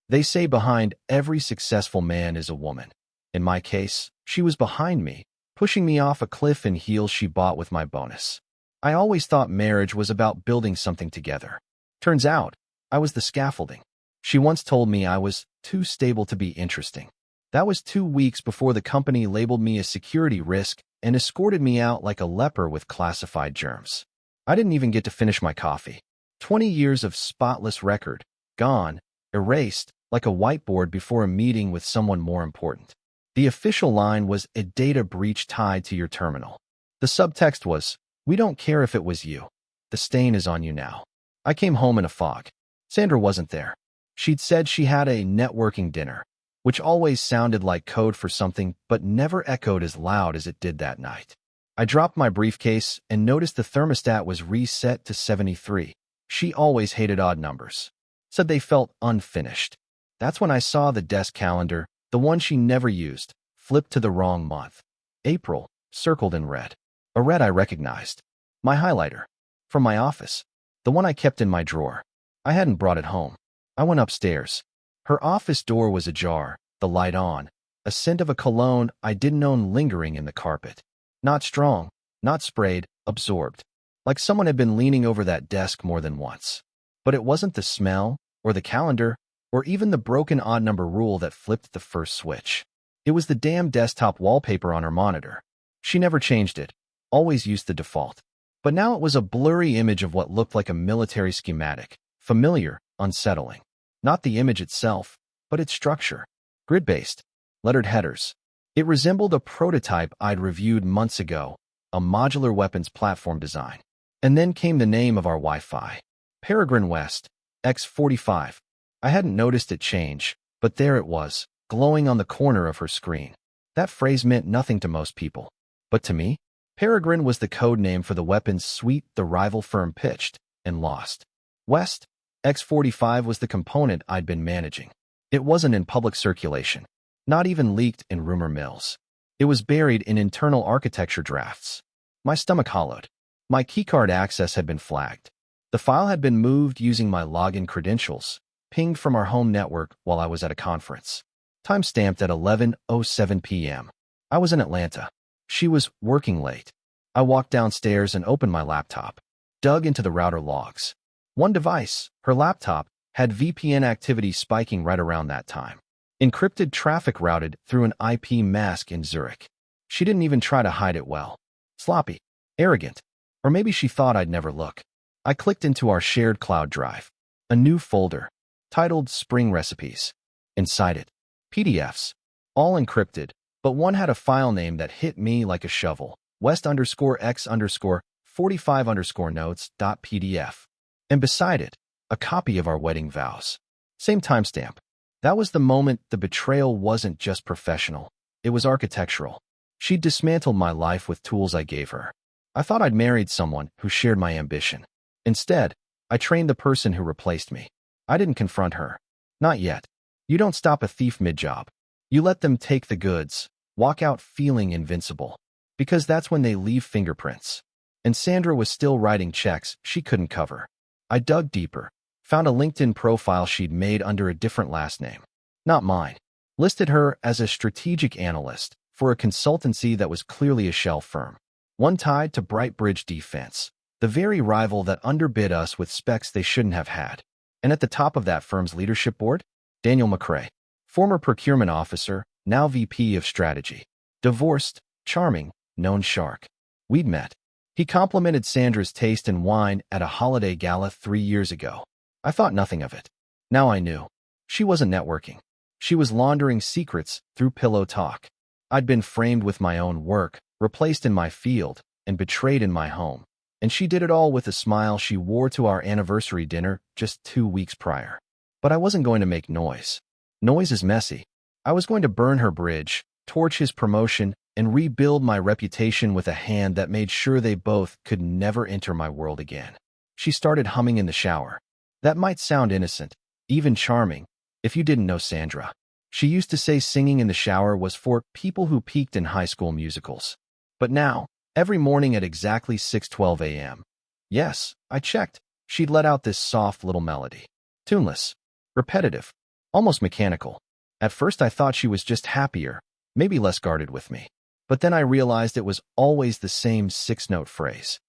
They say behind every successful man is a woman. In my case, she was behind me, pushing me off a cliff in heels she bought with my bonus. I always thought marriage was about building something together. Turns out, I was the scaffolding. She once told me I was too stable to be interesting. That was 2 weeks before the company labeled me a security risk and escorted me out like a leper with classified germs. I didn't even get to finish my coffee. 20 years of spotless record, gone, erased, like a whiteboard before a meeting with someone more important. The official line was a data breach tied to your terminal. The subtext was, we don't care if it was you. The stain is on you now. I came home in a fog. Sandra wasn't there. She'd said she had a networking dinner, which always sounded like code for something but never echoed as loud as it did that night. I dropped my briefcase and noticed the thermostat was reset to 73. She always hated odd numbers. Said they felt unfinished. That's when I saw the desk calendar, the one she never used, flipped to the wrong month. April, circled in red. A red I recognized. My highlighter. From my office. The one I kept in my drawer. I hadn't brought it home. I went upstairs. Her office door was ajar, the light on, a scent of a cologne I didn't own lingering in the carpet. Not strong, not sprayed, absorbed. Like someone had been leaning over that desk more than once. But it wasn't the smell, or the calendar, or even the broken odd number rule that flipped the first switch. It was the damn desktop wallpaper on her monitor. She never changed it, always used the default. But now it was a blurry image of what looked like a military schematic, familiar, unsettling. Not the image itself, but its structure. Grid-based, lettered headers. It resembled a prototype I'd reviewed months ago, a modular weapons platform design. And then came the name of our Wi-Fi. Peregrine West, X45. I hadn't noticed it change, but there it was, glowing on the corner of her screen. That phrase meant nothing to most people. But to me, Peregrine was the code name for the weapons suite the rival firm pitched and lost. West, X45 was the component I'd been managing. It wasn't in public circulation, not even leaked in rumor mills. It was buried in internal architecture drafts. My stomach hollowed. My keycard access had been flagged. The file had been moved using my login credentials, pinged from our home network while I was at a conference. Time-stamped at 11:07 p.m. I was in Atlanta. She was working late. I walked downstairs and opened my laptop, dug into the router logs. One device, her laptop, had VPN activity spiking right around that time. Encrypted traffic routed through an IP mask in Zurich. She didn't even try to hide it well. Sloppy. Arrogant. Or maybe she thought I'd never look. I clicked into our shared cloud drive. A new folder, titled Spring Recipes. Inside it, PDFs, all encrypted, but one had a file name that hit me like a shovel. West_X_45_notes.pdf. And beside it, a copy of our wedding vows. Same timestamp. That was the moment the betrayal wasn't just professional. It was architectural. She'd dismantled my life with tools I gave her. I thought I'd married someone who shared my ambition. Instead, I trained the person who replaced me. I didn't confront her. Not yet. You don't stop a thief mid-job. You let them take the goods, walk out feeling invincible. Because that's when they leave fingerprints. And Sandra was still writing checks she couldn't cover. I dug deeper, found a LinkedIn profile she'd made under a different last name. Not mine. Listed her as a strategic analyst for a consultancy that was clearly a shell firm. One tied to Brightbridge Defense, the very rival that underbid us with specs they shouldn't have had. And at the top of that firm's leadership board, Daniel McCrae, former procurement officer, now VP of strategy. Divorced, charming, known shark. We'd met. He complimented Sandra's taste in wine at a holiday gala 3 years ago. I thought nothing of it. Now I knew. She wasn't networking. She was laundering secrets through pillow talk. I'd been framed with my own work, replaced in my field, and betrayed in my home. And she did it all with a smile she wore to our anniversary dinner just 2 weeks prior. But I wasn't going to make noise. Noise is messy. I was going to burn her bridge, torch his promotion, and rebuild my reputation with a hand that made sure they both could never enter my world again. She started humming in the shower. That might sound innocent, even charming, if you didn't know Sandra. She used to say singing in the shower was for people who peaked in high school musicals. But now, every morning at exactly 6:12 a.m. Yes, I checked. She'd let out this soft little melody. Tuneless. Repetitive. almost mechanical. At first I thought she was just happier, maybe less guarded with me. But then I realized it was always the same six-note phrase.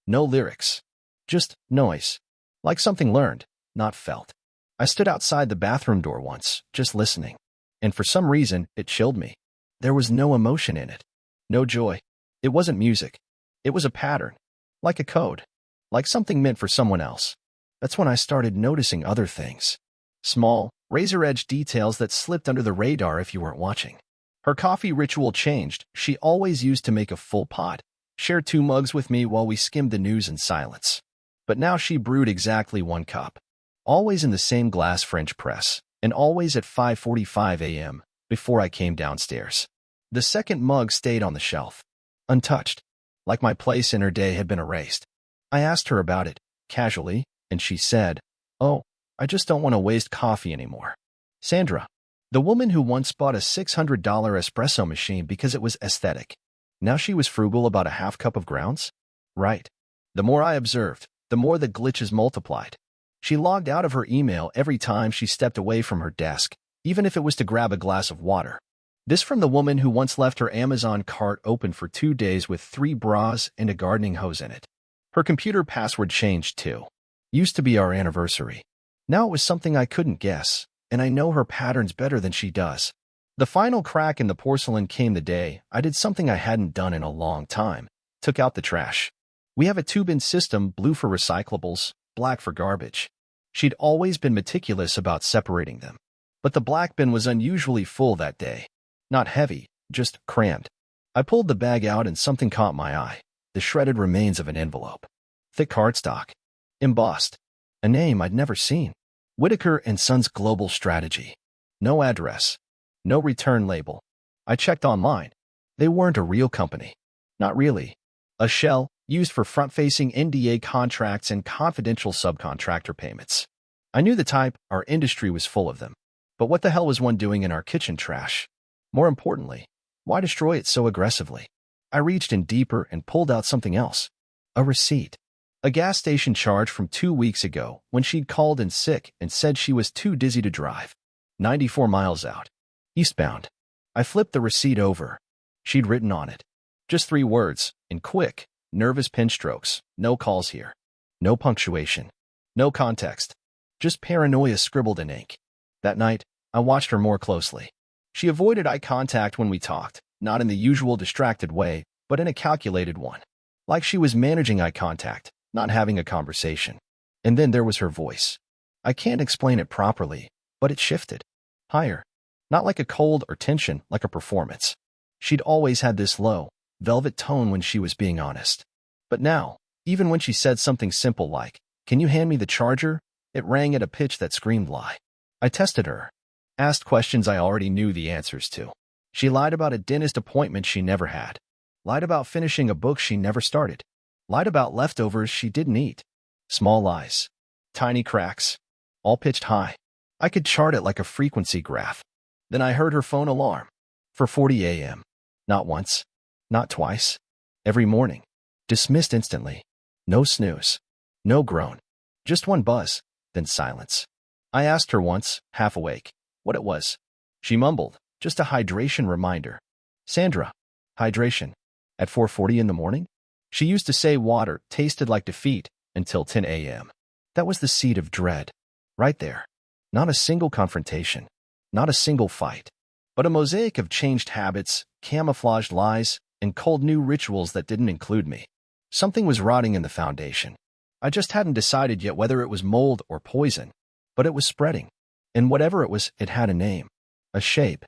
No lyrics. Just noise. Like something learned, not felt. I stood outside the bathroom door once, just listening. And for some reason, it chilled me. There was no emotion in it. No joy. It wasn't music. It was a pattern. Like a code. Like something meant for someone else. That's when I started noticing other things. Small, razor-edge details that slipped under the radar if you weren't watching. Her coffee ritual changed. She always used to make a full pot, share 2 mugs with me while we skimmed the news in silence. But now she brewed exactly 1 cup. Always in the same glass French press, and always at 5:45 a.m. before I came downstairs. The second mug stayed on the shelf, untouched, like my place in her day had been erased. I asked her about it, casually, and she said, "Oh, I just don't want to waste coffee anymore." Sandra, the woman who once bought a $600 espresso machine because it was aesthetic. Now she was frugal about a half cup of grounds? Right. The more I observed, the more the glitches multiplied. She logged out of her email every time she stepped away from her desk, even if it was to grab a glass of water. This from the woman who once left her Amazon cart open for 2 days with 3 bras and a gardening hose in it. Her computer password changed too. Used to be our anniversary. Now it was something I couldn't guess, and I know her patterns better than she does. The final crack in the porcelain came the day I did something I hadn't done in a long time. Took out the trash. We have a 2-bin system, blue for recyclables, black for garbage. She'd always been meticulous about separating them. But the black bin was unusually full that day. Not heavy, just crammed. I pulled the bag out and something caught my eye. The shredded remains of an envelope. Thick cardstock. Embossed. A name I'd never seen. Whitaker and Sons Global Strategy. No address. No return label. I checked online. They weren't a real company. Not really. A shell, used for front-facing NDA contracts and confidential subcontractor payments. I knew the type, our industry was full of them. But what the hell was one doing in our kitchen trash? More importantly, why destroy it so aggressively? I reached in deeper and pulled out something else. A receipt. A gas station charge from 2 weeks ago when she'd called in sick and said she was too dizzy to drive. 94 miles out. Eastbound. I flipped the receipt over. She'd written on it. Just 3 words, in quick, nervous pen strokes. No calls here. No punctuation. No context. Just paranoia scribbled in ink. That night, I watched her more closely. She avoided eye contact when we talked, not in the usual distracted way, but in a calculated one. Like she was managing eye contact, not having a conversation. And then there was her voice. I can't explain it properly, but it shifted. Higher. Not like a cold or tension, like a performance. She'd always had this low, velvet tone when she was being honest. But now, even when she said something simple like, "Can you hand me the charger?" it rang at a pitch that screamed lie. I tested her. Asked questions I already knew the answers to. She lied about a dentist appointment she never had. Lied about finishing a book she never started. Lied about leftovers she didn't eat. Small lies. Tiny cracks. All pitched high. I could chart it like a frequency graph. Then I heard her phone alarm. 4:40 a.m. Not once. Not twice. Every morning. Dismissed instantly. No snooze. No groan. Just one buzz, then silence. I asked her once, half awake, what it was. She mumbled, just a hydration reminder. Sandra. Hydration. At 4:40 in the morning? She used to say water tasted like defeat until 10 a.m. That was the seed of dread. Right there. Not a single confrontation. Not a single fight. But a mosaic of changed habits, camouflaged lies, and cold new rituals that didn't include me. Something was rotting in the foundation. I just hadn't decided yet whether it was mold or poison, but it was spreading. And whatever it was, it had a name, a shape,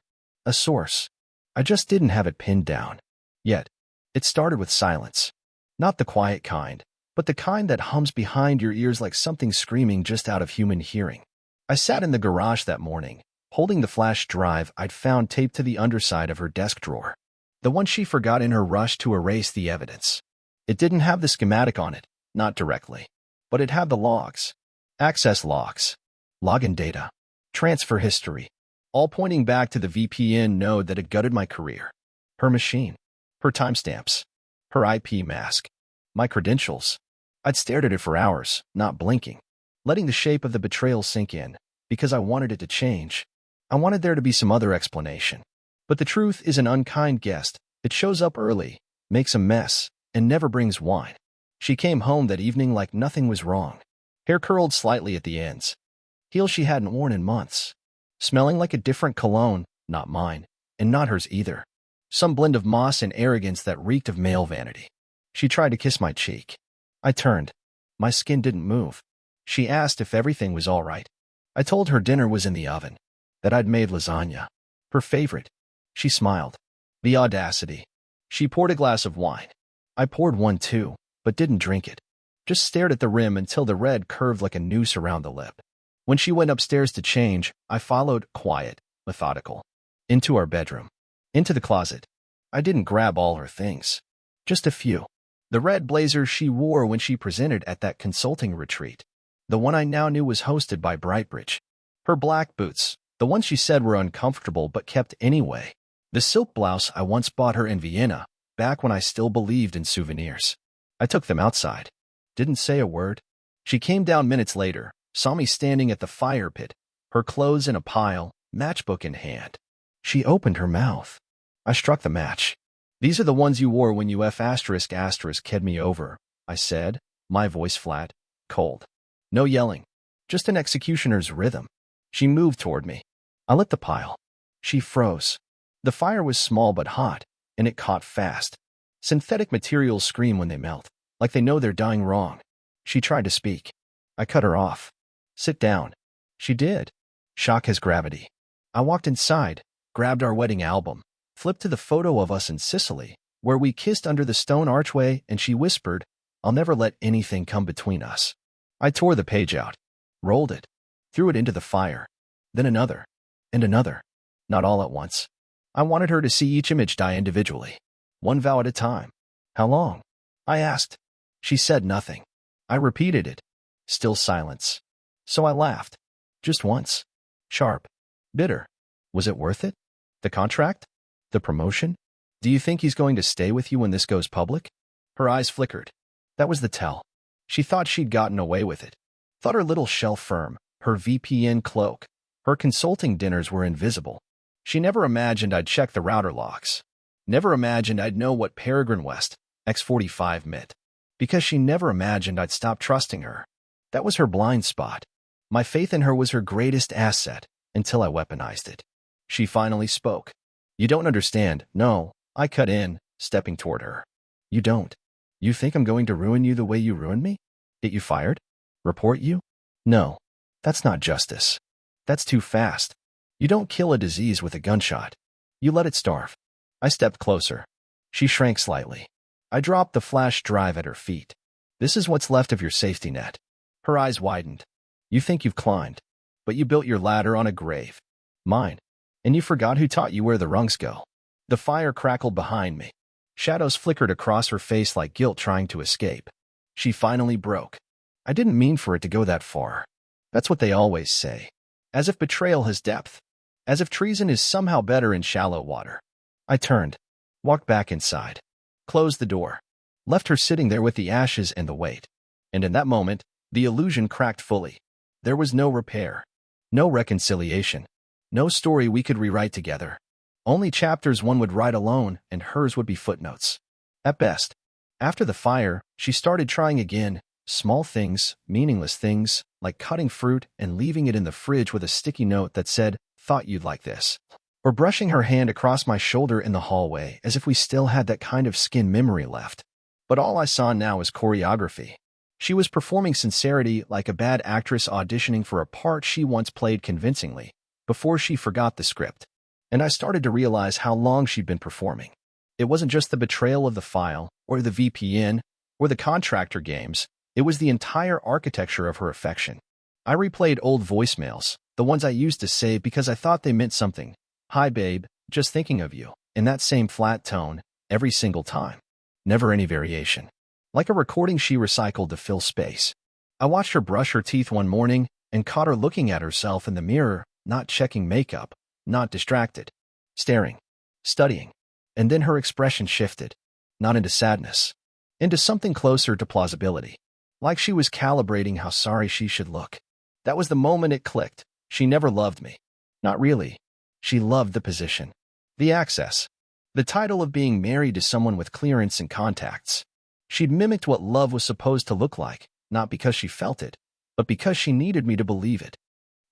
a source. I just didn't have it pinned down. Yet, it started with silence. Not the quiet kind, but the kind that hums behind your ears like something screaming just out of human hearing. I sat in the garage that morning, holding the flash drive I'd found taped to the underside of her desk drawer. The one she forgot in her rush to erase the evidence. It didn't have the schematic on it, not directly. But it had the logs. Access logs. Login data. Transfer history. All pointing back to the VPN node that had gutted my career. Her machine. Her timestamps. Her IP mask. My credentials. I'd stared at it for hours, not blinking. Letting the shape of the betrayal sink in. because I wanted it to change. I wanted there to be some other explanation. But the truth is an unkind guest. It shows up early, makes a mess, and never brings wine. She came home that evening like nothing was wrong. Hair curled slightly at the ends. Heels she hadn't worn in months. Smelling like a different cologne, not mine, and not hers either. Some blend of moss and arrogance that reeked of male vanity. She tried to kiss my cheek. I turned. My skin didn't move. She asked if everything was all right. I told her dinner was in the oven, that I'd made lasagna, her favorite. She smiled. The audacity. She poured a glass of wine. I poured one too, but didn't drink it. Just stared at the rim until the red curved like a noose around the lip. When she went upstairs to change, I followed, quiet, methodical. Into our bedroom. Into the closet. I didn't grab all her things. Just a few. The red blazer she wore when she presented at that consulting retreat. The one I now knew was hosted by Brightbridge. Her black boots, the ones she said were uncomfortable but kept anyway. The silk blouse I once bought her in Vienna, back when I still believed in souvenirs. I took them outside. Didn't say a word. She came down minutes later, saw me standing at the fire pit, her clothes in a pile, matchbook in hand. She opened her mouth. I struck the match. These are the ones you wore when you ked me over, I said, my voice flat, cold. No yelling, just an executioner's rhythm. She moved toward me. I lit the pile. She froze. The fire was small but hot, and it caught fast. Synthetic materials scream when they melt, like they know they're dying wrong. She tried to speak. I cut her off. Sit down. She did. Shock has gravity. I walked inside, grabbed our wedding album, flipped to the photo of us in Sicily, where we kissed under the stone archway, and she whispered, "I'll never let anything come between us." I tore the page out, rolled it, threw it into the fire, then another, and another, not all at once. I wanted her to see each image die individually, one vow at a time. How long? I asked. She said nothing. I repeated it. Still silence. So I laughed. Just once. Sharp. Bitter. Was it worth it? The contract? The promotion? Do you think he's going to stay with you when this goes public? Her eyes flickered. That was the tell. She thought she'd gotten away with it. Thought her little shell firm, her VPN cloak, her consulting dinners were invisible. She never imagined I'd check the router logs. Never imagined I'd know what Peregrine West, X45 meant. Because she never imagined I'd stop trusting her. That was her blind spot. My faith in her was her greatest asset, until I weaponized it. She finally spoke. You don't understand. No, I cut in, stepping toward her. You don't. You think I'm going to ruin you the way you ruined me? Get you fired? Report you? No. That's not justice. That's too fast. You don't kill a disease with a gunshot. You let it starve. I stepped closer. She shrank slightly. I dropped the flash drive at her feet. This is what's left of your safety net. Her eyes widened. You think you've climbed, but you built your ladder on a grave. Mine. And you forgot who taught you where the rungs go. The fire crackled behind me. Shadows flickered across her face like guilt trying to escape. She finally broke. I didn't mean for it to go that far. That's what they always say. As if betrayal has depth. As if treason is somehow better in shallow water. I turned, walked back inside, closed the door, left her sitting there with the ashes and the weight. And in that moment, the illusion cracked fully. There was no repair, no reconciliation, no story we could rewrite together. Only chapters one would write alone, and hers would be footnotes. At best. After the fire, she started trying again, small things, meaningless things, like cutting fruit and leaving it in the fridge with a sticky note that said, "Thought you'd like this." Or brushing her hand across my shoulder in the hallway as if we still had that kind of skin memory left. But all I saw now is choreography. She was performing sincerity like a bad actress auditioning for a part she once played convincingly, before she forgot the script. And I started to realize how long she'd been performing. It wasn't just the betrayal of the file, or the VPN, or the contractor games. It was the entire architecture of her affection. I replayed old voicemails, the ones I used to say because I thought they meant something. "Hi babe, just thinking of you," in that same flat tone, every single time. Never any variation. Like a recording she recycled to fill space. I watched her brush her teeth one morning and caught her looking at herself in the mirror, not checking makeup, not distracted. Staring. Studying. And then her expression shifted. Not into sadness. Into something closer to plausibility. Like she was calibrating how sorry she should look. That was the moment it clicked. She never loved me. Not really. She loved the position. The access. The title of being married to someone with clearance and contacts. She'd mimicked what love was supposed to look like, not because she felt it, but because she needed me to believe it.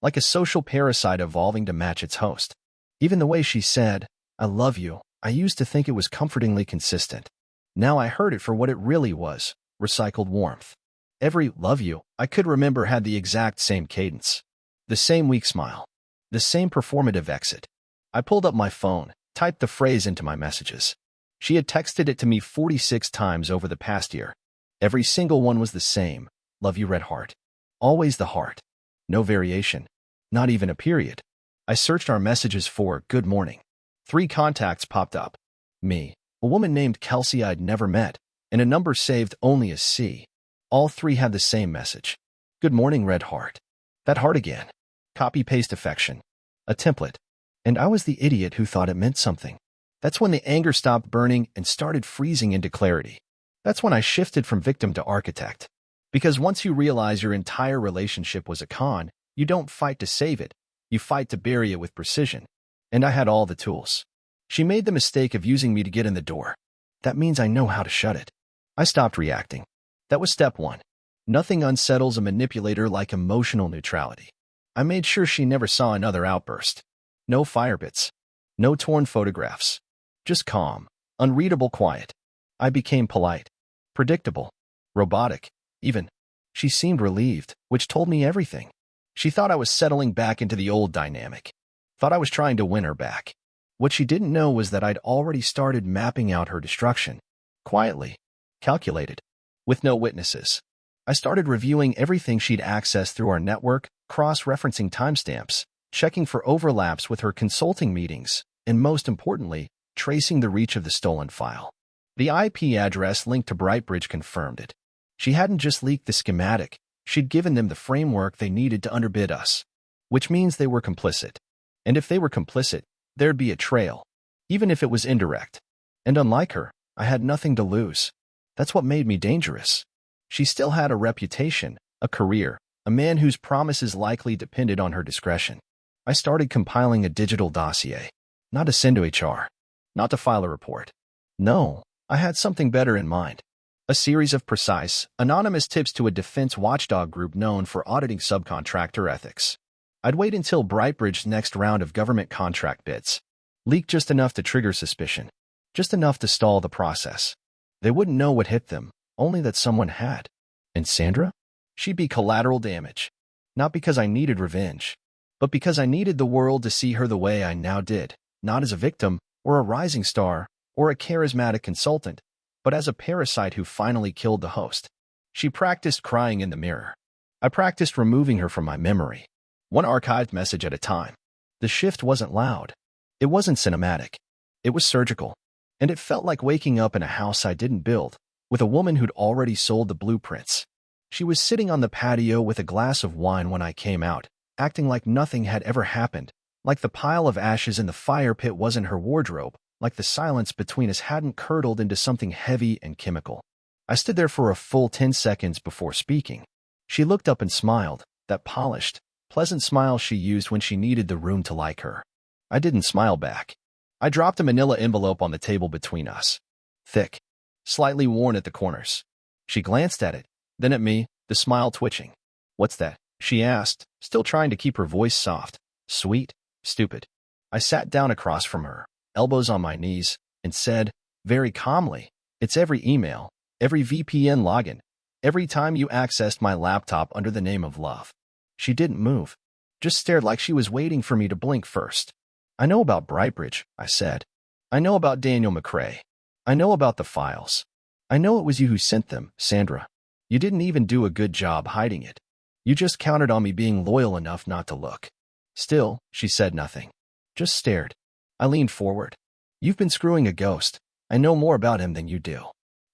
Like a social parasite evolving to match its host. Even the way she said, "I love you," I used to think it was comfortingly consistent. Now I heard it for what it really was, recycled warmth. Every "love you" I could remember had the exact same cadence. The same weak smile. The same performative exit. I pulled up my phone, typed the phrase into my messages. She had texted it to me 46 times over the past year. Every single one was the same. "Love you, red heart." Always the heart. No variation. Not even a period. I searched our messages for "good morning." 3 contacts popped up. Me, a woman named Kelsey I'd never met, and a number saved only as C. All 3 had the same message. "Good morning, red heart." That heart again. Copy-paste affection. A template. And I was the idiot who thought it meant something. That's when the anger stopped burning and started freezing into clarity. That's when I shifted from victim to architect. Because once you realize your entire relationship was a con, you don't fight to save it, you fight to bury it with precision. And I had all the tools. She made the mistake of using me to get in the door. That means I know how to shut it. I stopped reacting. That was step 1. Nothing unsettles a manipulator like emotional neutrality. I made sure she never saw another outburst. No fire pits. No torn photographs. Just calm, unreadable quiet. I became polite. Predictable. Robotic. Even. She seemed relieved, which told me everything. She thought I was settling back into the old dynamic. Thought I was trying to win her back. What she didn't know was that I'd already started mapping out her destruction. Quietly. Calculated. With no witnesses. I started reviewing everything she'd accessed through our network, cross-referencing timestamps, checking for overlaps with her consulting meetings, and most importantly, tracing the reach of the stolen file. The IP address linked to Brightbridge confirmed it. She hadn't just leaked the schematic, she'd given them the framework they needed to underbid us. Which means they were complicit. And if they were complicit, there'd be a trail. Even if it was indirect. And unlike her, I had nothing to lose. That's what made me dangerous. She still had a reputation, a career, a man whose promises likely depended on her discretion. I started compiling a digital dossier. Not to send to HR. Not to file a report. No, I had something better in mind. A series of precise, anonymous tips to a defense watchdog group known for auditing subcontractor ethics. I'd wait until Brightbridge's next round of government contract bids. Leak just enough to trigger suspicion. Just enough to stall the process. They wouldn't know what hit them, only that someone had. And Sandra? She'd be collateral damage. Not because I needed revenge, but because I needed the world to see her the way I now did, not as a victim, or a rising star, or a charismatic consultant, but as a parasite who finally killed the host. She practiced crying in the mirror. I practiced removing her from my memory. One archived message at a time. The shift wasn't loud. It wasn't cinematic. It was surgical. And it felt like waking up in a house I didn't build, with a woman who'd already sold the blueprints. She was sitting on the patio with a glass of wine when I came out, acting like nothing had ever happened, like the pile of ashes in the fire pit wasn't her wardrobe, like the silence between us hadn't curdled into something heavy and chemical. I stood there for a full 10 seconds before speaking. She looked up and smiled, that polished, pleasant smile she used when she needed the room to like her. I didn't smile back. I dropped a manila envelope on the table between us. Thick. Slightly worn at the corners. She glanced at it, then at me, the smile twitching. "What's that?" she asked, still trying to keep her voice soft. "Sweet, stupid." I sat down across from her, elbows on my knees, and said, very calmly, "It's every email, every VPN login, every time you accessed my laptop under the name of love." She didn't move, just stared like she was waiting for me to blink first. "I know about Brightbridge," I said. "I know about Daniel McCrae. I know about the files. I know it was you who sent them, Sandra. You didn't even do a good job hiding it. You just counted on me being loyal enough not to look." Still, she said nothing. Just stared. I leaned forward. "You've been screwing a ghost. I know more about him than you do.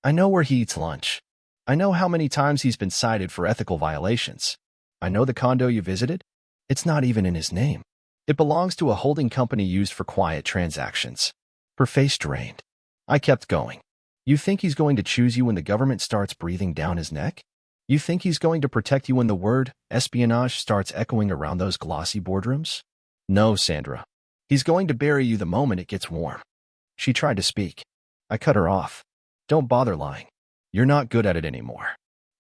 I know where he eats lunch. I know how many times he's been cited for ethical violations. I know the condo you visited. It's not even in his name. It belongs to a holding company used for quiet transactions." Her face drained. I kept going. "You think he's going to choose you when the government starts breathing down his neck? You think he's going to protect you when the word espionage starts echoing around those glossy boardrooms? No, Sandra. He's going to bury you the moment it gets warm. She tried to speak. I cut her off. Don't bother lying. You're not good at it anymore.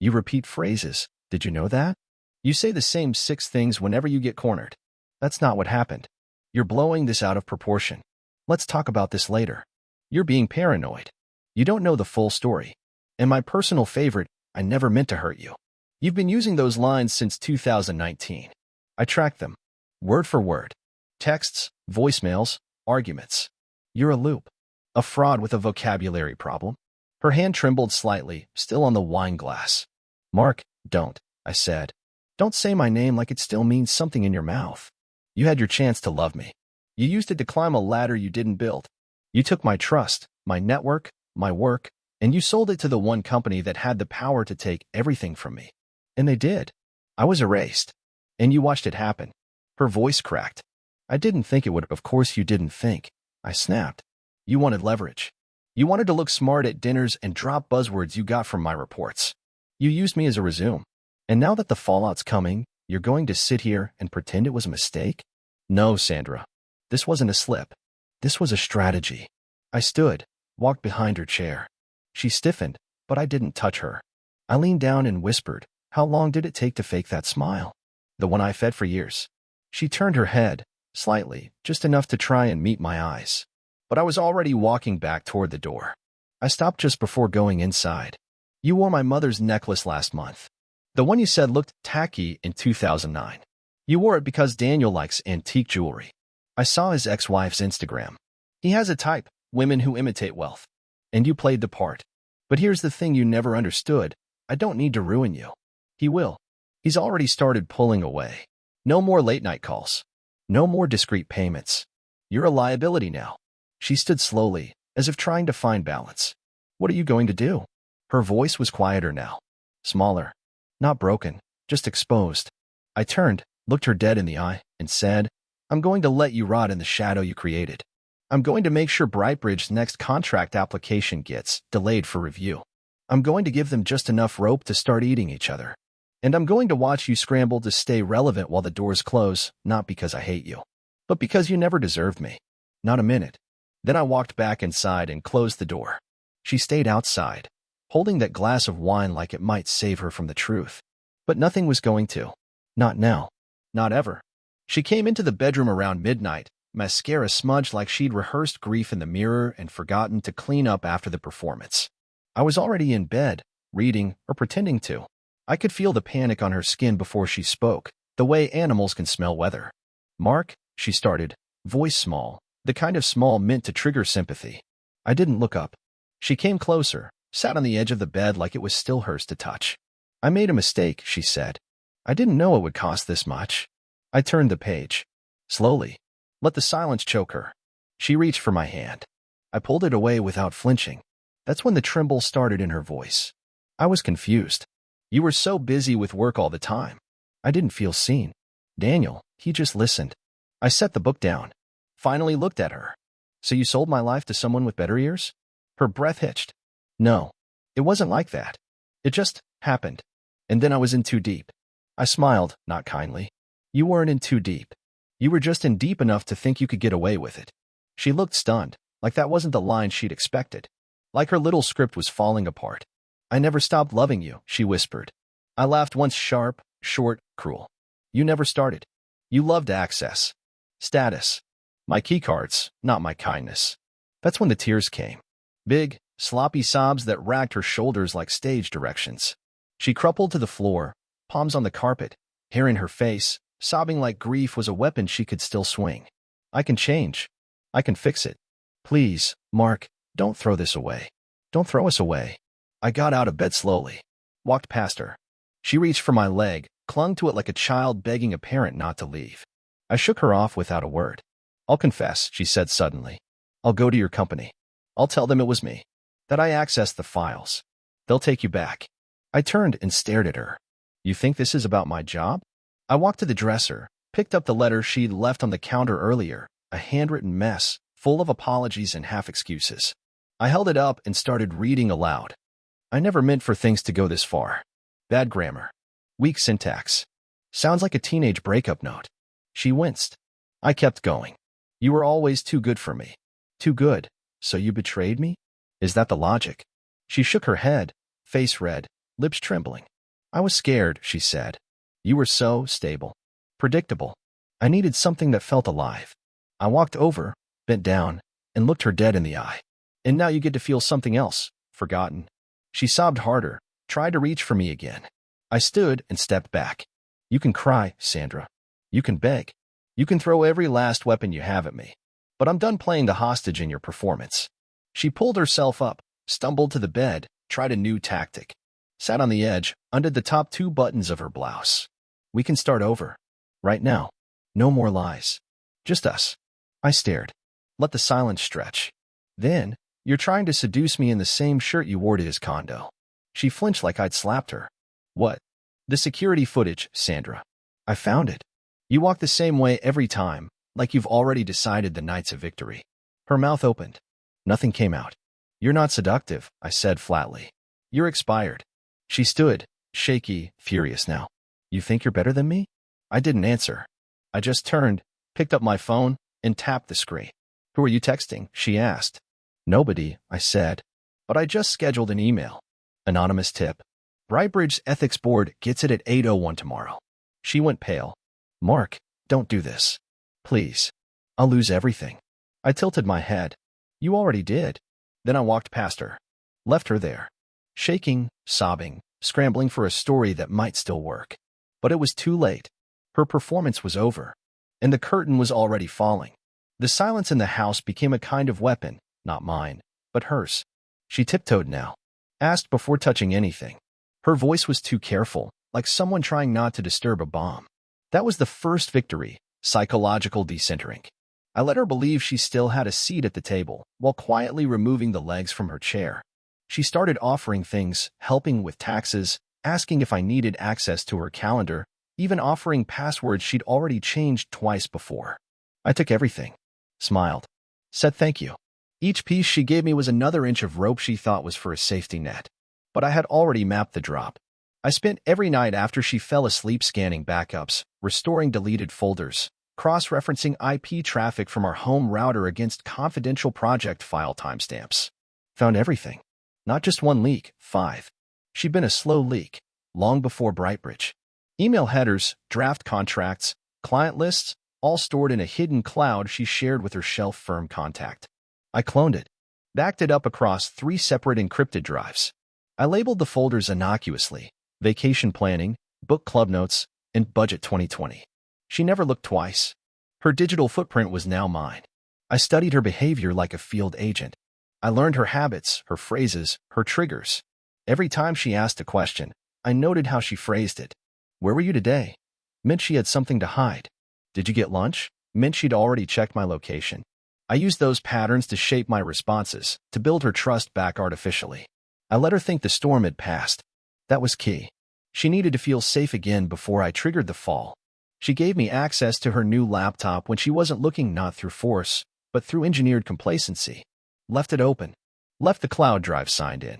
You repeat phrases. Did you know that? You say the same 6 things whenever you get cornered. That's not what happened. You're blowing this out of proportion. Let's talk about this later. You're being paranoid. You don't know the full story. And my personal favorite, I never meant to hurt you. You've been using those lines since 2019. I tracked them. Word for word. Texts, voicemails, arguments. You're a loop. A fraud with a vocabulary problem. Her hand trembled slightly, still on the wine glass. Mark, don't, I said. Don't say my name like it still means something in your mouth. You had your chance to love me. You used it to climb a ladder you didn't build. You took my trust, my network, my work, and you sold it to the one company that had the power to take everything from me. And they did. I was erased. And you watched it happen. Her voice cracked. I didn't think it would. Of course you didn't think. I snapped. You wanted leverage. You wanted to look smart at dinners and drop buzzwords you got from my reports. You used me as a resume. And now that the fallout's coming, you're going to sit here and pretend it was a mistake? No, Sandra. This wasn't a slip. This was a strategy. I stood, walked behind her chair. She stiffened, but I didn't touch her. I leaned down and whispered, how long did it take to fake that smile? The one I fed for years. She turned her head, slightly, just enough to try and meet my eyes. But I was already walking back toward the door. I stopped just before going inside. You wore my mother's necklace last month. The one you said looked tacky in 2009. You wore it because Daniel likes antique jewelry. I saw his ex-wife's Instagram. He has a type, women who imitate wealth. And you played the part. But here's the thing you never understood. I don't need to ruin you. He will. He's already started pulling away. No more late-night calls. No more discreet payments. You're a liability now. She stood slowly, as if trying to find balance. What are you going to do? Her voice was quieter now. Smaller. Not broken, just exposed. I turned, looked her dead in the eye, and said, I'm going to let you rot in the shadow you created. I'm going to make sure Brightbridge's next contract application gets delayed for review. I'm going to give them just enough rope to start eating each other. And I'm going to watch you scramble to stay relevant while the doors close, not because I hate you, but because you never deserved me. Not a minute. Then I walked back inside and closed the door. She stayed outside, holding that glass of wine like it might save her from the truth. But nothing was going to. Not now. Not ever. She came into the bedroom around midnight, mascara smudged like she'd rehearsed grief in the mirror and forgotten to clean up after the performance. I was already in bed, reading, or pretending to. I could feel the panic on her skin before she spoke, the way animals can smell weather. Mark, she started, voice small, the kind of small meant to trigger sympathy. I didn't look up. She came closer, sat on the edge of the bed like it was still hers to touch. I made a mistake, she said. I didn't know it would cost this much. I turned the page. Slowly. Let the silence choke her. She reached for my hand. I pulled it away without flinching. That's when the tremble started in her voice. I was confused. You were so busy with work all the time. I didn't feel seen. Daniel, he just listened. I set the book down. Finally looked at her. So you sold my life to someone with better ears? Her breath hitched. No, it wasn't like that. It just happened. And then I was in too deep. I smiled, not kindly. You weren't in too deep. You were just in deep enough to think you could get away with it. She looked stunned, like that wasn't the line she'd expected. Like her little script was falling apart. I never stopped loving you, she whispered. I laughed once, sharp, short, cruel. You never started. You loved access. Status. My keycards, not my kindness. That's when the tears came. Big, sloppy sobs that racked her shoulders like stage directions. She crumpled to the floor, palms on the carpet, hair in her face, sobbing like grief was a weapon she could still swing. I can change. I can fix it. Please, Mark, don't throw this away. Don't throw us away. I got out of bed slowly, walked past her. She reached for my leg, clung to it like a child begging a parent not to leave. I shook her off without a word. I'll confess, she said suddenly. I'll go to your company. I'll tell them it was me, that I accessed the files. They'll take you back. I turned and stared at her. You think this is about my job? I walked to the dresser, picked up the letter she'd left on the counter earlier, a handwritten mess, full of apologies and half-excuses. I held it up and started reading aloud. I never meant for things to go this far. Bad grammar. Weak syntax. Sounds like a teenage breakup note. She winced. I kept going. You were always too good for me. Too good. So you betrayed me? Is that the logic? She shook her head, face red, lips trembling. I was scared, she said. You were so stable. Predictable. I needed something that felt alive. I walked over, bent down, and looked her dead in the eye. And now you get to feel something else, forgotten. She sobbed harder, tried to reach for me again. I stood and stepped back. You can cry, Sandra. You can beg. You can throw every last weapon you have at me. But I'm done playing the hostage in your performance. She pulled herself up, stumbled to the bed, tried a new tactic. Sat on the edge, undid the top 2 buttons of her blouse. We can start over. Right now. No more lies. Just us. I stared. Let the silence stretch. Then, you're trying to seduce me in the same shirt you wore to his condo. She flinched like I'd slapped her. What? The security footage, Sandra. I found it. You walk the same way every time, like you've already decided the night's a victory. Her mouth opened. Nothing came out. You're not seductive, I said flatly. You're expired. She stood, shaky, furious now. You think you're better than me? I didn't answer. I just turned, picked up my phone, and tapped the screen. Who are you texting? She asked. Nobody, I said. But I just scheduled an email. Anonymous tip. Brightbridge's ethics board gets it at 8:01 tomorrow. She went pale. Mark, don't do this. Please. I'll lose everything. I tilted my head. You already did. Then I walked past her. Left her there. Shaking, sobbing, scrambling for a story that might still work. But it was too late. Her performance was over. And the curtain was already falling. The silence in the house became a kind of weapon, not mine, but hers. She tiptoed now. Asked before touching anything. Her voice was too careful, like someone trying not to disturb a bomb. That was the first victory, psychological decentering. I let her believe she still had a seat at the table, while quietly removing the legs from her chair. She started offering things, helping with taxes, asking if I needed access to her calendar, even offering passwords she'd already changed twice before. I took everything, smiled, said thank you. Each piece she gave me was another inch of rope she thought was for a safety net. But I had already mapped the drop. I spent every night after she fell asleep scanning backups, restoring deleted folders, cross-referencing IP traffic from our home router against confidential project file timestamps. Found everything. Not just one leak, 5. She'd been a slow leak, long before Brightbridge. Email headers, draft contracts, client lists, all stored in a hidden cloud she shared with her shelf firm contact. I cloned it, backed it up across 3 separate encrypted drives. I labeled the folders innocuously, Vacation Planning, Book Club Notes, and Budget 2020. She never looked twice. Her digital footprint was now mine. I studied her behavior like a field agent. I learned her habits, her phrases, her triggers. Every time she asked a question, I noted how she phrased it. Where were you today? Meant she had something to hide. Did you get lunch? Meant she'd already checked my location. I used those patterns to shape my responses, to build her trust back artificially. I let her think the storm had passed. That was key. She needed to feel safe again before I triggered the fall. She gave me access to her new laptop when she wasn't looking, not through force, but through engineered complacency. Left it open. Left the cloud drive signed in.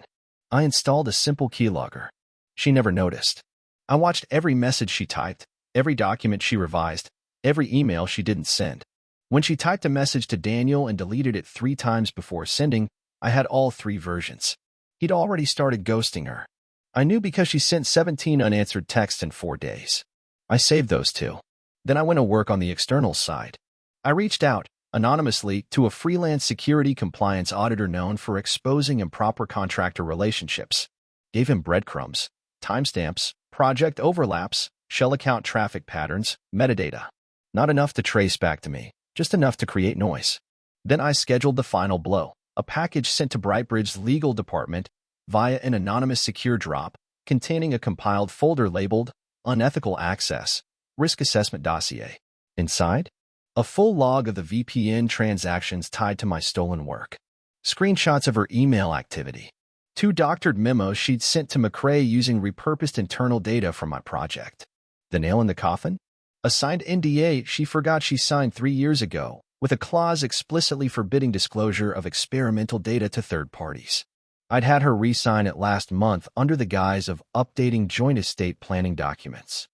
I installed a simple keylogger. She never noticed. I watched every message she typed, every document she revised, every email she didn't send. When she typed a message to Daniel and deleted it 3 times before sending, I had all 3 versions. He'd already started ghosting her. I knew because she sent 17 unanswered texts in 4 days. I saved those 2. Then I went to work on the external side. I reached out, anonymously, to a freelance security compliance auditor known for exposing improper contractor relationships. Gave him breadcrumbs, timestamps, project overlaps, shell account traffic patterns, metadata. Not enough to trace back to me, just enough to create noise. Then I scheduled the final blow, a package sent to Brightbridge's legal department via an anonymous secure drop containing a compiled folder labeled Unethical Access, Risk Assessment Dossier. Inside, a full log of the VPN transactions tied to my stolen work. Screenshots of her email activity. 2 doctored memos she'd sent to McRae using repurposed internal data from my project. The nail in the coffin? A signed NDA she forgot she signed 3 years ago, with a clause explicitly forbidding disclosure of experimental data to third parties. I'd had her re-sign it last month under the guise of updating joint estate planning documents.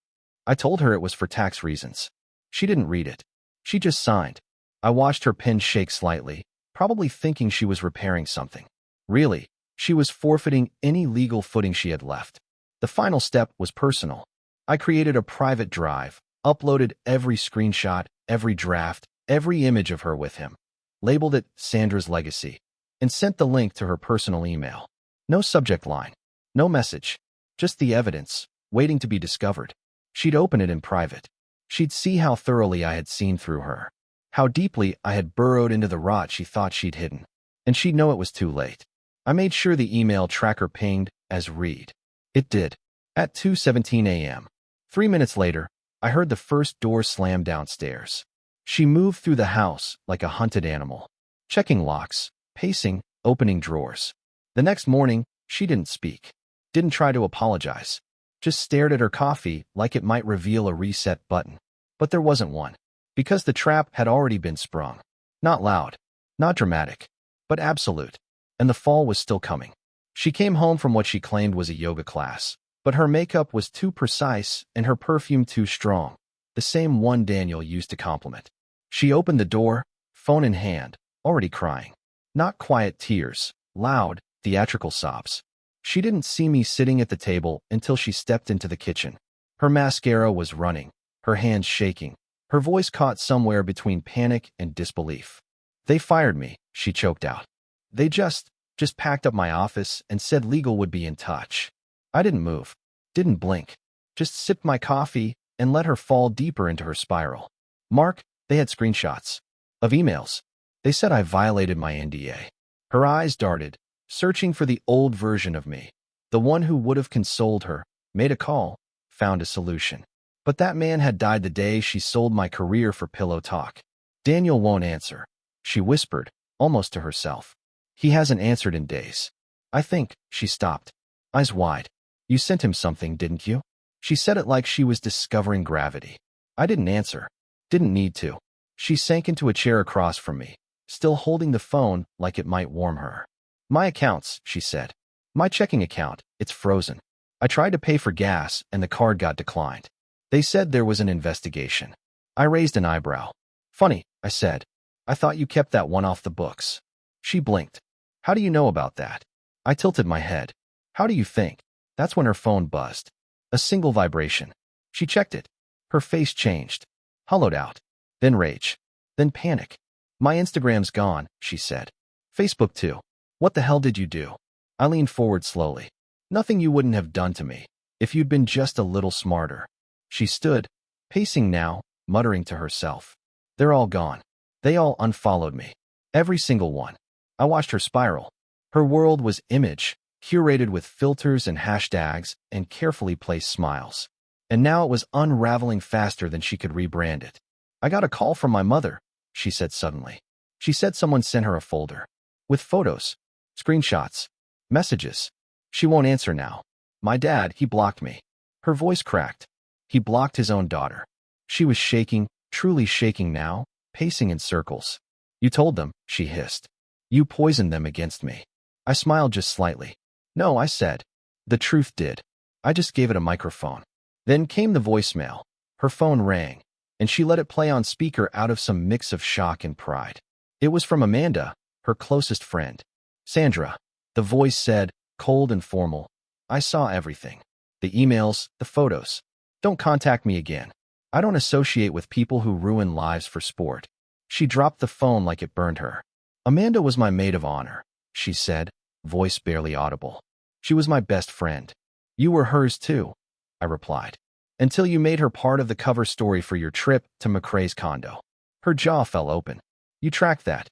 I told her it was for tax reasons. She didn't read it. She just signed. I watched her pen shake slightly, probably thinking she was repairing something. Really, she was forfeiting any legal footing she had left. The final step was personal. I created a private drive, uploaded every screenshot, every draft, every image of her with him, labeled it Sandra's Legacy, and sent the link to her personal email. No subject line, no message, just the evidence, waiting to be discovered. She'd open it in private. She'd see how thoroughly I had seen through her, how deeply I had burrowed into the rot she thought she'd hidden, and she'd know it was too late. I made sure the email tracker pinged as read. It did. At 2:17 a.m. 3 minutes later, I heard the first door slam downstairs. She moved through the house like a hunted animal, checking locks, pacing, opening drawers. The next morning, she didn't speak, didn't try to apologize, just stared at her coffee like it might reveal a reset button. But there wasn't one, because the trap had already been sprung. Not loud, not dramatic, but absolute, and the fall was still coming. She came home from what she claimed was a yoga class, but her makeup was too precise and her perfume too strong, the same one Daniel used to compliment. She opened the door, phone in hand, already crying. Not quiet tears, loud, theatrical sobs. She didn't see me sitting at the table until she stepped into the kitchen. Her mascara was running, her hands shaking, her voice caught somewhere between panic and disbelief. "They fired me," she choked out. "They just packed up my office and said legal would be in touch." I didn't move, didn't blink, just sipped my coffee and let her fall deeper into her spiral. "Mark, they had screenshots of emails. They said I violated my NDA." Her eyes darted, searching for the old version of me, the one who would have consoled her, made a call, found a solution. But that man had died the day she sold my career for pillow talk. "Daniel won't answer," she whispered, almost to herself. "He hasn't answered in days. I think," she stopped, eyes wide. "You sent him something, didn't you?" She said it like she was discovering gravity. I didn't answer. Didn't need to. She sank into a chair across from me, still holding the phone like it might warm her. "My accounts," she said. "My checking account, it's frozen. I tried to pay for gas and the card got declined. They said there was an investigation." I raised an eyebrow. "Funny," I said. "I thought you kept that one off the books." She blinked. "How do you know about that?" I tilted my head. "How do you think?" That's when her phone buzzed. A single vibration. She checked it. Her face changed. Hollowed out. Then rage. Then panic. "My Instagram's gone," she said. "Facebook too. What the hell did you do?" I leaned forward slowly. "Nothing you wouldn't have done to me, if you'd been just a little smarter." She stood, pacing now, muttering to herself. "They're all gone. They all unfollowed me. Every single one." I watched her spiral. Her world was image, curated with filters and hashtags and carefully placed smiles. And now it was unraveling faster than she could rebrand it. "I got a call from my mother," she said suddenly. She said someone sent her a folder. With photos, screenshots, messages. She won't answer now. "My dad, he blocked me." Her voice cracked. He blocked his own daughter. She was shaking, truly shaking now, pacing in circles. "You told them," she hissed. "You poisoned them against me." I smiled just slightly. "No," I said. "The truth did. I just gave it a microphone." Then came the voicemail. Her phone rang, and she let it play on speaker out of some mix of shock and pride. It was from Amanda, her closest friend. "Sandra," the voice said, cold and formal. "I saw everything. The emails, the photos. Don't contact me again. I don't associate with people who ruin lives for sport." She dropped the phone like it burned her. "Amanda was my maid of honor," she said, voice barely audible. "She was my best friend." "You were hers too," I replied. "Until you made her part of the cover story for your trip to McRae's condo." Her jaw fell open. "You tracked that."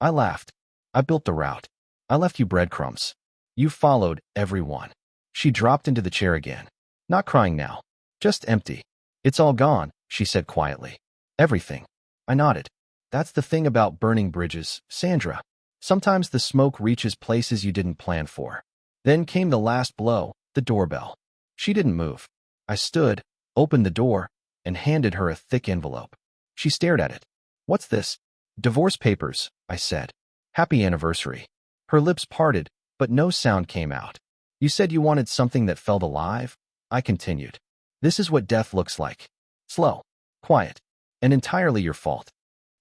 I laughed. "I built the route. I left you breadcrumbs. You followed everyone." She dropped into the chair again. Not crying now. Just empty. "It's all gone," she said quietly. "Everything." I nodded. "That's the thing about burning bridges, Sandra. Sometimes the smoke reaches places you didn't plan for." Then came the last blow, the doorbell. She didn't move. I stood, opened the door, and handed her a thick envelope. She stared at it. "What's this?" "Divorce papers," I said. "Happy anniversary." Her lips parted, But no sound came out. You said you wanted something that felt alive? I continued. This is what death looks like. Slow, quiet, and entirely your fault.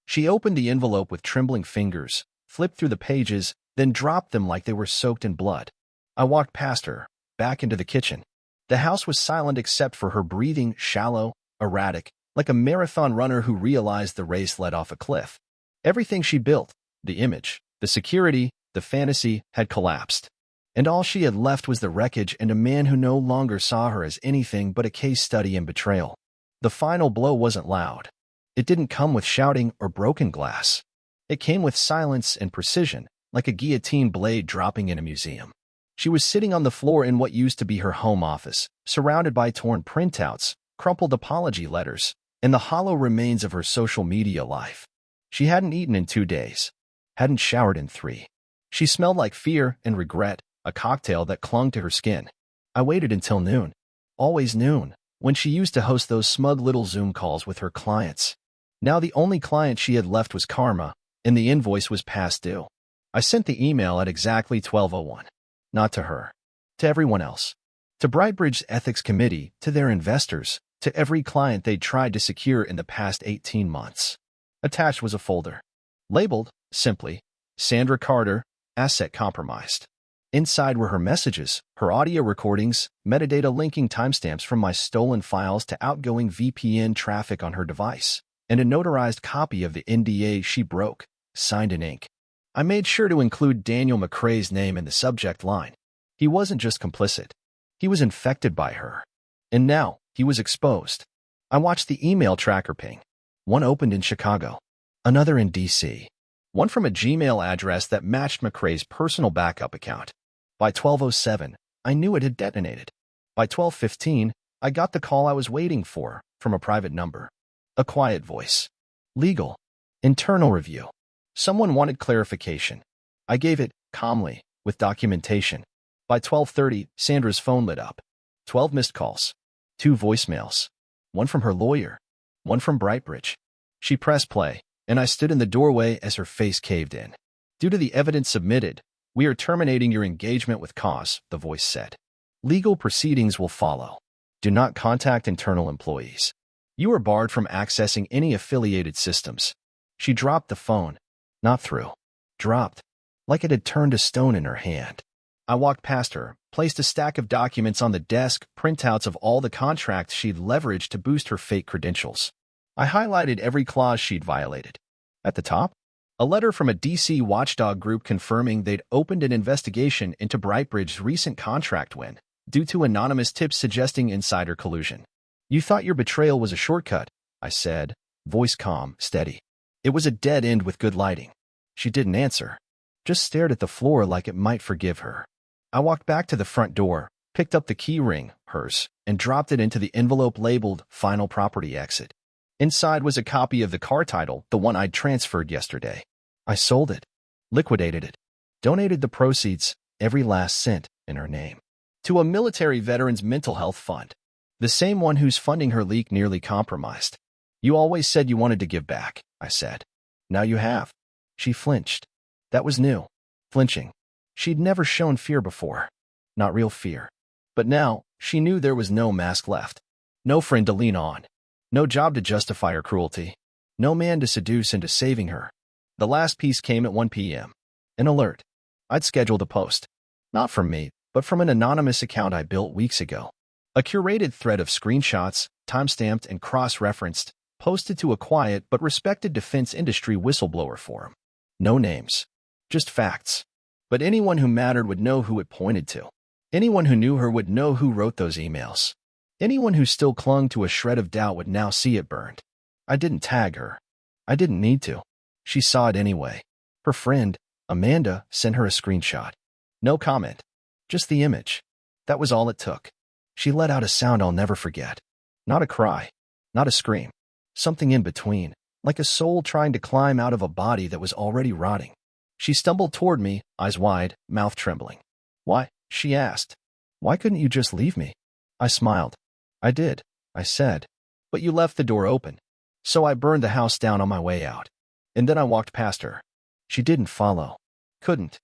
She opened the envelope with trembling fingers, flipped through the pages, then dropped them like they were soaked in blood. I walked past her, back into the kitchen. The house was silent except for her breathing, shallow, erratic, like a marathon runner who realized the race led off a cliff. Everything she built, the image, the security, the fantasy, had collapsed. And all she had left was the wreckage and a man who no longer saw her as anything but a case study in betrayal. The final blow wasn't loud. It didn't come with shouting or broken glass. It came with silence and precision, like a guillotine blade dropping in a museum. She was sitting on the floor in what used to be her home office, surrounded by torn printouts, crumpled apology letters, and the hollow remains of her social media life. She hadn't eaten in 2 days, hadn't showered in 3. She smelled like fear and regret, a cocktail that clung to her skin. I waited until noon, always noon, when she used to host those smug little Zoom calls with her clients. Now the only client she had left was Karma, and the invoice was past due. I sent the email at exactly 12:01. Not to her. To everyone else. To Brightbridge's ethics committee, to their investors, to every client they'd tried to secure in the past 18 months. Attached was a folder. Labeled, simply, Sandra Carter, Asset Compromised. Inside were her messages, her audio recordings, metadata linking timestamps from my stolen files to outgoing VPN traffic on her device, and a notarized copy of the NDA she broke, signed in ink. I made sure to include Daniel McCrae's name in the subject line. He wasn't just complicit. He was infected by her. And now, he was exposed. I watched the email tracker ping. One opened in Chicago. Another in D.C. One from a Gmail address that matched McCrae's personal backup account. By 12:07, I knew it had detonated. By 12:15, I got the call I was waiting for, from a private number. A quiet voice. Legal. Internal review. Someone wanted clarification. I gave it, calmly, with documentation. By 12:30, Sandra's phone lit up. 12 missed calls. 2 voicemails. One from her lawyer. One from Brightbridge. She pressed play, and I stood in the doorway as her face caved in. Due to the evidence submitted, we are terminating your engagement with cause, the voice said. Legal proceedings will follow. Do not contact internal employees. You are barred from accessing any affiliated systems. She dropped the phone. Not through. Dropped. Like it had turned to stone in her hand. I walked past her, placed a stack of documents on the desk, printouts of all the contracts she'd leveraged to boost her fake credentials. I highlighted every clause she'd violated. At the top, a letter from a DC watchdog group confirming they'd opened an investigation into Brightbridge's recent contract win, due to anonymous tips suggesting insider collusion. You thought your betrayal was a shortcut, I said, voice calm, steady. It was a dead end with good lighting. She didn't answer, just stared at the floor like it might forgive her. I walked back to the front door, picked up the key ring, hers, and dropped it into the envelope labeled Final Property Exit. Inside was a copy of the car title, the one I'd transferred yesterday. I sold it, liquidated it, donated the proceeds, every last cent, in her name, to a military veteran's mental health fund, the same one whose funding her leak nearly compromised. You always said you wanted to give back, I said. Now you have. She flinched. That was new. Flinching. She'd never shown fear before. Not real fear. But now, she knew there was no mask left. No friend to lean on. No job to justify her cruelty. No man to seduce into saving her. The last piece came at 1 p.m. An alert. I'd scheduled a post. Not from me, but from an anonymous account I built weeks ago. A curated thread of screenshots, timestamped and cross-referenced, posted to a quiet but respected defense industry whistleblower forum. No names. Just facts. But anyone who mattered would know who it pointed to. Anyone who knew her would know who wrote those emails. Anyone who still clung to a shred of doubt would now see it burned. I didn't tag her. I didn't need to. She saw it anyway. Her friend, Amanda, sent her a screenshot. No comment. Just the image. That was all it took. She let out a sound I'll never forget. Not a cry. Not a scream. Something in between, like a soul trying to climb out of a body that was already rotting. She stumbled toward me, eyes wide, mouth trembling. Why? She asked. Why couldn't you just leave me? I smiled. I did, I said. But you left the door open. So I burned the house down on my way out. And then I walked past her. She didn't follow. Couldn't.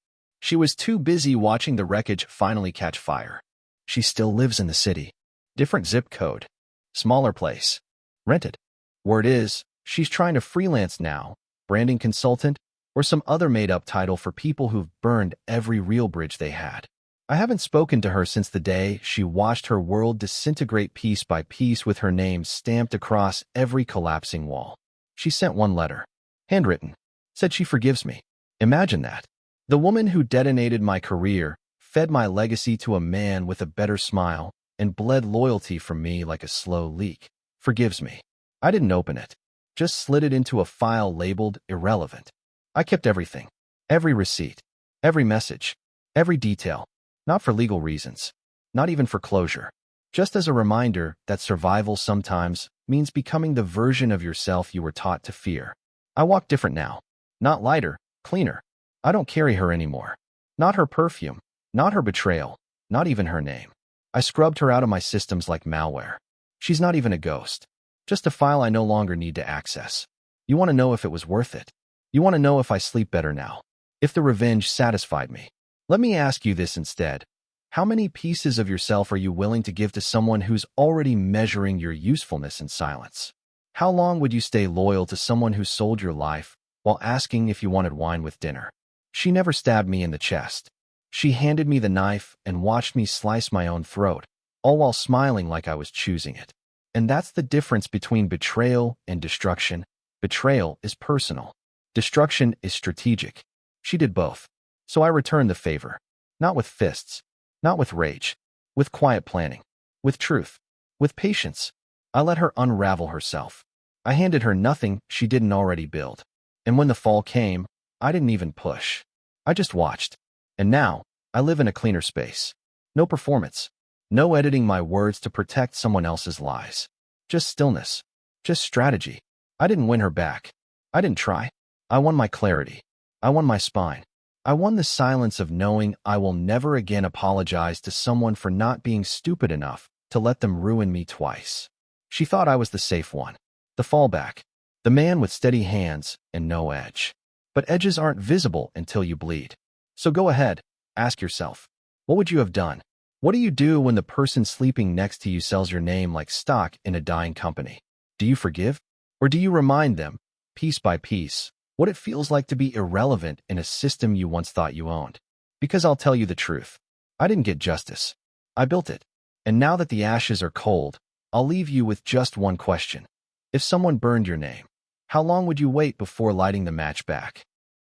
She was too busy watching the wreckage finally catch fire. She still lives in the city. Different zip code. Smaller place. Rented. Word is, she's trying to freelance now, branding consultant, or some other made-up title for people who've burned every real bridge they had. I haven't spoken to her since the day she watched her world disintegrate piece by piece with her name stamped across every collapsing wall. She sent one letter. Handwritten. Said she forgives me. Imagine that. The woman who detonated my career, fed my legacy to a man with a better smile, and bled loyalty from me like a slow leak, forgives me. I didn't open it. Just slid it into a file labeled irrelevant. I kept everything. Every receipt. Every message. Every detail. Not for legal reasons. Not even for closure. Just as a reminder that survival sometimes means becoming the version of yourself you were taught to fear. I walk different now. Not lighter, cleaner. I don't carry her anymore. Not her perfume. Not her betrayal. Not even her name. I scrubbed her out of my systems like malware. She's not even a ghost. Just a file I no longer need to access. You want to know if it was worth it? You want to know if I sleep better now? If the revenge satisfied me? Let me ask you this instead. How many pieces of yourself are you willing to give to someone who's already measuring your usefulness in silence? How long would you stay loyal to someone who sold your life while asking if you wanted wine with dinner? She never stabbed me in the chest. She handed me the knife and watched me slice my own throat, all while smiling like I was choosing it. And that's the difference between betrayal and destruction. Betrayal is personal. Destruction is strategic. She did both. So I returned the favor. Not with fists. Not with rage. With quiet planning. With truth. With patience. I let her unravel herself. I handed her nothing she didn't already build. And when the fall came, I didn't even push. I just watched. And now, I live in a cleaner space. No performance. No editing my words to protect someone else's lies. Just stillness. Just strategy. I didn't win her back. I didn't try. I won my clarity. I won my spine. I won the silence of knowing I will never again apologize to someone for not being stupid enough to let them ruin me twice. She thought I was the safe one. The fallback. The man with steady hands and no edge. But edges aren't visible until you bleed. So go ahead, ask yourself, what would you have done? What do you do when the person sleeping next to you sells your name like stock in a dying company? Do you forgive? Or do you remind them, piece by piece, what it feels like to be irrelevant in a system you once thought you owned? Because I'll tell you the truth. I didn't get justice. I built it. And now that the ashes are cold, I'll leave you with just one question. If someone burned your name, how long would you wait before lighting the match back?